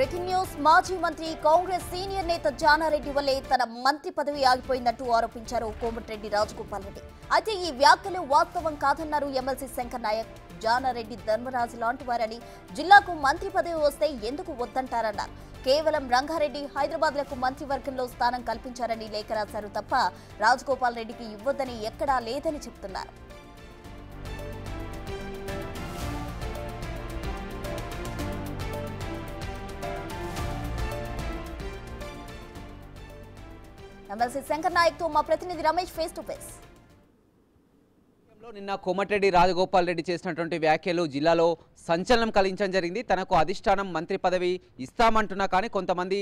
Breaking news మాజీ మంత్రి Congress senior నేత జానారెడ్డి వల్లే తన మంత్రి పదవి ఆగిపోయిందంటూ ఆరోపించారు కోమటిరెడ్డి రాజగోపాల్ రెడ్డి. అయితే ఈ వ్యాఖ్యలు వాస్తవం కాదన్నారు ఎమ్మెల్సీ శంకర్ నాయక్. జానారెడ్డి ధర్మరాజు లాంటి వారని, జిల్లాకు మంత్రి పదవి వస్తే ఎందుకు వద్దంటారన్నారు. కేవలం రంగారెడ్డి, హైదరాబాద్లకు మంత్రివర్గంలో స్థానం కల్పించారని లేఖ రాశారు తప్ప రాజగోపాల్ రెడ్డికి ఇవ్వొద్దని ఎక్కడా లేదని చెబుతున్నారు. ఎమ్మెల్సీ శంకర్ నాయక్ తో మా ప్రతినిధి రమేష్ ఫేస్ టు ఫేస్. నిన్న కోమటిరెడ్డి రాజగోపాల్ రెడ్డి చేసినటువంటి వ్యాఖ్యలు జిల్లాలో సంచలనం కలిగించడం జరిగింది. తనకు అధిష్టానం మంత్రి పదవి ఇస్తామంటున్నా కానీ కొంతమంది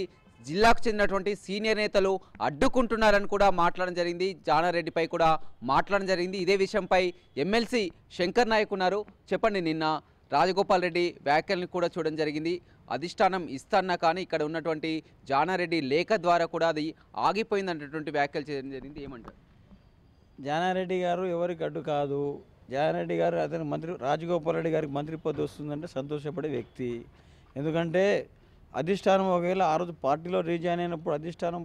జిల్లాకు చెందినటువంటి సీనియర్ నేతలు అడ్డుకుంటున్నారని కూడా మాట్లాడడం జరిగింది. జానారెడ్డిపై కూడా మాట్లాడడం జరిగింది. ఇదే విషయంపై ఎమ్మెల్సీ శంకర్ నాయక్ ఉన్నారు. చెప్పండి, నిన్న రాజగోపాల్ రెడ్డి వ్యాఖ్యలను కూడా చూడడం జరిగింది. అధిష్టానం ఇస్తాన్నా కానీ ఇక్కడ ఉన్నటువంటి జానారెడ్డి లేఖ ద్వారా కూడా అది ఆగిపోయిందన్నటువంటి వ్యాఖ్యలు చేయడం జరిగింది. ఏమంటారు? జానారెడ్డి గారు ఎవరికి అడ్డు కాదు. జానారెడ్డి గారు అతని మంత్రి రాజగోపాల్ రెడ్డి గారికి మంత్రి పదవి వస్తుందంటే సంతోషపడే వ్యక్తి. ఎందుకంటే అధిష్టానం ఒకవేళ ఆ రోజు పార్టీలో రీజాయిన్ అయినప్పుడు అధిష్టానం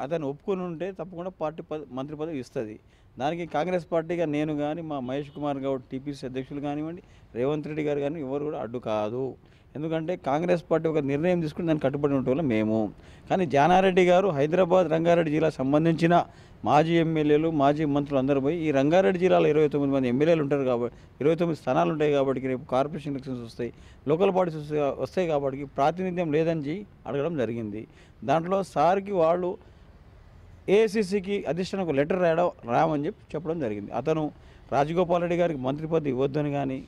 అతను ఒప్పుకొని ఉంటే తప్పకుండా పార్టీ మంత్రి పదవి ఇస్తుంది. దానికి కాంగ్రెస్ పార్టీగా నేను కానీ, మా మహేష్ కుమార్ గౌడ్ టీపీసీ అధ్యక్షులు కానివ్వండి, రేవంత్ రెడ్డి గారు కానీ ఎవరు కూడా అడ్డు కాదు. ఎందుకంటే కాంగ్రెస్ పార్టీ ఒక నిర్ణయం తీసుకుని దాన్ని కట్టుబడి ఉంటే మేము. కానీ జానారెడ్డి గారు హైదరాబాద్, రంగారెడ్డి జిల్లాకు సంబంధించిన మాజీ ఎమ్మెల్యేలు, మాజీ మంత్రులు అందరూ పోయి ఈ రంగారెడ్డి జిల్లాలో 29 మంది ఎమ్మెల్యేలు ఉంటారు కాబట్టి 29 స్థానాలు ఉంటాయి కాబట్టి రేపు కార్పొరేషన్ ఎలక్షన్స్ వస్తాయి, లోకల్ పార్టీస్ వస్తాయి కాబట్టి ప్రాతినిధ్యం లేదని అడగడం జరిగింది. దాంట్లో సార్కి వాళ్ళు ఏఐసిసికి అధిష్టానికి లెటర్ రామని చెప్పడం జరిగింది. అతను రాజగోపాల్ రెడ్డి గారికి మంత్రి పదవి ఇవ్వద్దని కానీ,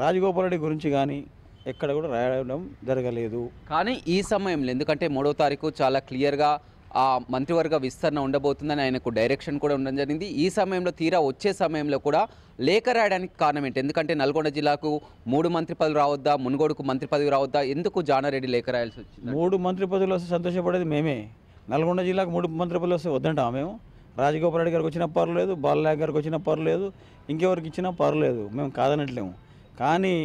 రాజగోపాల్ రెడ్డి గురించి కానీ ఎక్కడ కూడా రాయడం జరగలేదు. కానీ ఈ సమయంలో ఎందుకంటే 3వ తారీఖు చాలా క్లియర్గా ఆ మంత్రివర్గ విస్తరణ ఉండబోతుందని ఆయనకు డైరెక్షన్ కూడా ఉండడం జరిగింది. ఈ సమయంలో తీరా వచ్చే సమయంలో కూడా లేఖ రాయడానికి కారణం ఏంటి? ఎందుకంటే నల్గొండ జిల్లాకు 3 మంత్రి పదవులు రావద్దా, మునుగోడుకు మంత్రి పదవి రావద్దా, ఎందుకు జానారెడ్డి లేఖ రాయాల్సి వచ్చింది? 3 మంత్రి పదవులు వస్తే సంతోషపడేది మేమే. నల్గొండ జిల్లాకు 3 మంత్రి పదవులు వస్తే వద్దంటాం మేము. రాజగోపాల్ రెడ్డి గారికి వచ్చినా పర్లేదు, బాలనాయక్ గారికి వచ్చినా పర్లేదు, ఇంకెవరికి ఇచ్చినా పర్లేదు, మేము కాదనట్లేము. కానీ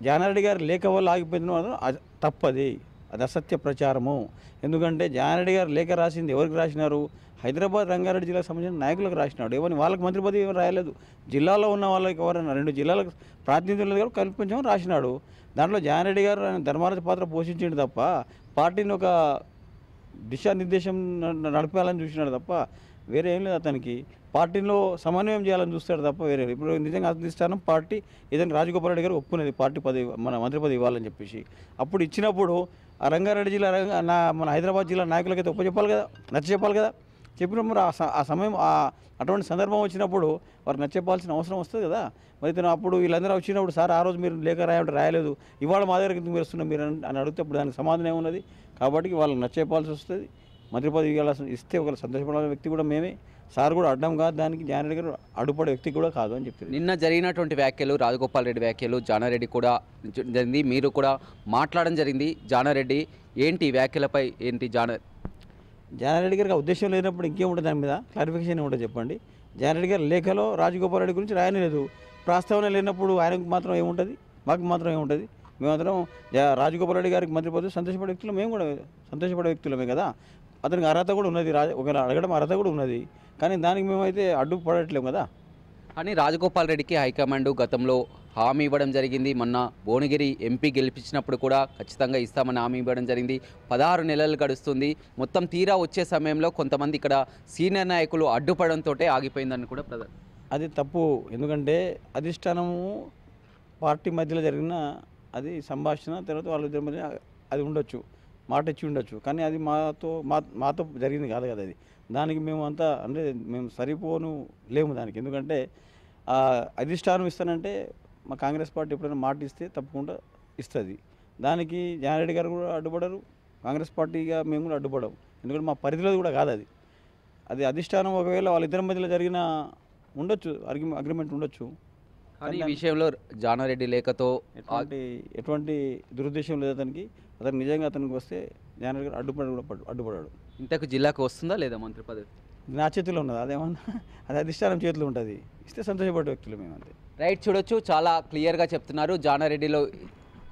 జానారెడ్డి గారి లేఖ వల్ల ఆగిపోయింది అది తప్పది, అది అసత్య ప్రచారము. ఎందుకంటే జానారెడ్డి గారు లేఖ రాసింది ఎవరికి రాసినారు? హైదరాబాద్, రంగారెడ్డి జిల్లాకు సంబంధించిన నాయకులకు రాసినాడు. ఎవరిని వాళ్ళకి మంత్రి పదవి ఎవరు రాయలేదు. జిల్లాలో ఉన్న వాళ్ళకి ఎవరైనా 2 జిల్లాలకు ప్రాతినిధ్యం లేదు కాబట్టి కల్పించమని రాసినాడు. దాంట్లో జానారెడ్డి గారు ఆయన ధర్మరాజ పాత్ర పోషించిండు తప్ప పార్టీని ఒక దిశానిర్దేశం నడిపాలని చూసినాడు తప్ప వేరే ఏం లేదు. అతనికి పార్టీలో సమన్వయం చేయాలని చూస్తాడు తప్ప వేరే. ఇప్పుడు నిజంగా అధిష్టానం పార్టీ ఏదైనా రాజగోపాల్ రెడ్డి గారు ఒప్పుకునేది పార్టీ పదవి, మన మంత్రి పదవి ఇవ్వాలని చెప్పేసి. అప్పుడు ఇచ్చినప్పుడు ఆ రంగారెడ్డి జిల్లా మన హైదరాబాద్ జిల్లా నాయకులకైతే చెప్పాలి కదా, నచ్చ చెప్పాలి కదా. చెప్పినప్పుడు ఆ సమయం అటువంటి సందర్భం వచ్చినప్పుడు వారికి నచ్చపాల్సిన అవసరం వస్తుంది కదా. మరి తను అప్పుడు వీళ్ళందరూ వచ్చినప్పుడు సార్ ఆ రోజు మీరు లేఖ రాయలేదు, ఇవాళ మా దగ్గరికి మీరు వస్తున్నారు మీరు అని అడిగితే అప్పుడు దానికి సమాధానం ఏమున్నది? కాబట్టి వాళ్ళకి నచ్చపాల్సి వస్తుంది. మంత్రి పదవి ఇస్తే ఒకరు సంతోషపడాల్సిన వ్యక్తి కూడా మేమే. సార్ కూడా అడ్డం కాదు, దానికి జానారెడ్డి గారు అడ్డుపడే వ్యక్తి కూడా కాదు అని చెప్తారు. నిన్న జరిగినటువంటి వ్యాఖ్యలు, రాజగోపాల్ రెడ్డి వ్యాఖ్యలు, జానారెడ్డి కూడా జరిగింది, మీరు కూడా మాట్లాడడం జరిగింది. జానారెడ్డి ఏంటి వ్యాఖ్యలపై ఏంటి? జానారెడ్డి గారికి ఉద్దేశం లేనప్పుడు ఇంకేముంటుంది? దాని మీద క్లారిఫికేషన్ ఏముంటుంది చెప్పండి. జానారెడ్డి గారి లేఖలో రాజగోపాల్ రెడ్డి గురించి రాయలేదు. ప్రస్తావన లేనప్పుడు ఆయనకు మాత్రం ఏముంటుంది, మాకు మాత్రం ఏముంటుంది? మేమందరం రాజగోపాల్ రెడ్డి గారికి మంత్రి పదవి సంతోషపడే వ్యక్తులు, మేము కూడా సంతోషపడే వ్యక్తులమే కదా. అతనికి అర్హత కూడా ఉన్నది, ఒకవేళ అడగడం అర్హత కూడా ఉన్నది. కానీ దానికి మేమైతే అడ్డుపడట్లేము కదా. కానీ రాజగోపాల్ రెడ్డికి హైకమాండ్ గతంలో హామీ ఇవ్వడం జరిగింది. మొన్న భువనగిరి ఎంపీ గెలిపించినప్పుడు కూడా ఖచ్చితంగా ఇస్తామని హామీ ఇవ్వడం జరిగింది. 16 నెలలు గడుస్తుంది. మొత్తం తీరా వచ్చే సమయంలో కొంతమంది ఇక్కడ సీనియర్ నాయకులు అడ్డుపడంతో ఆగిపోయిందని కూడా అది తప్పు. ఎందుకంటే అధిష్టానము పార్టీ మధ్యలో జరిగిన అది సంభాషణ, తర్వాత వాళ్ళిద్దరి మధ్య అది ఉండొచ్చు, మాట ఇచ్చి ఉండొచ్చు. కానీ అది మాతో జరిగింది కాదు కదా. అది దానికి మేము అంతా అంటే మేము సరిపోను లేము దానికి. ఎందుకంటే అధిష్టానం ఇస్తానంటే మా కాంగ్రెస్ పార్టీ ఎప్పుడైనా మాట ఇస్తే తప్పకుండా ఇస్తుంది. దానికి జానారెడ్డి గారు కూడా అడ్డుపడరు, కాంగ్రెస్ పార్టీగా మేము కూడా అడ్డుపడము. ఎందుకంటే మా పరిధిలో కూడా కాదు అది. అది అధిష్టానం ఒకవేళ వాళ్ళిద్దరి మధ్యలో జరిగిన ఉండొచ్చు, అగ్రిమెంట్ ఉండొచ్చు. కానీ ఈ విషయంలో జానారెడ్డి లేఖతో ఎటువంటి దురుద్దేశం లేదు అతనికి. అతను నిజంగా అతనికి వస్తే జానారెడ్డి గారు అడ్డుపడాడు. ఇంతకు జిల్లాకు వస్తుందా లేదా మంత్రి పదవి? నా చేతిలో ఉన్నది, అదేమన్నా అది అధిష్టానం చేతిలో ఉంటుంది. ఇస్తే సంతోషపడే వ్యక్తులు మేము అంతే. రైట్, చూడొచ్చు చాలా క్లియర్గా చెప్తున్నారు. జానారెడ్డిలో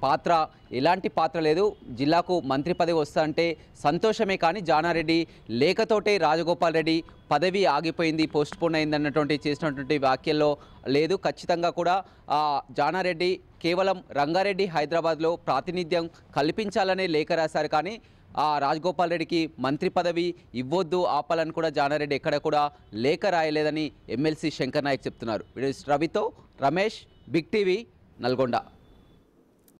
పాత్ర ఎలాంటి పాత్ర లేదు. జిల్లాకు మంత్రి పదవి వస్తా అంటే సంతోషమే, కానీ జానారెడ్డి లేఖతోటే రాజగోపాల్ రెడ్డి పదవి ఆగిపోయింది, పోస్ట్ పోన్ అయిందన్నటువంటి చేసినటువంటి వ్యాఖ్యల్లో లేదు. ఖచ్చితంగా కూడా జానారెడ్డి కేవలం రంగారెడ్డి హైదరాబాద్లో ప్రాతినిధ్యం కల్పించాలనే లేఖ రాశారు, కానీ రాజగోపాల్ రెడ్డికి మంత్రి పదవి ఇవ్వొద్దు, ఆపాలని కూడా జానారెడ్డి ఎక్కడ కూడా లేఖ రాయలేదని ఎమ్మెల్సీ శంకర్ నాయక్ చెప్తున్నారు. వీడియో రవితో రమేష్, బిగ్ టీవీ, నల్గొండ.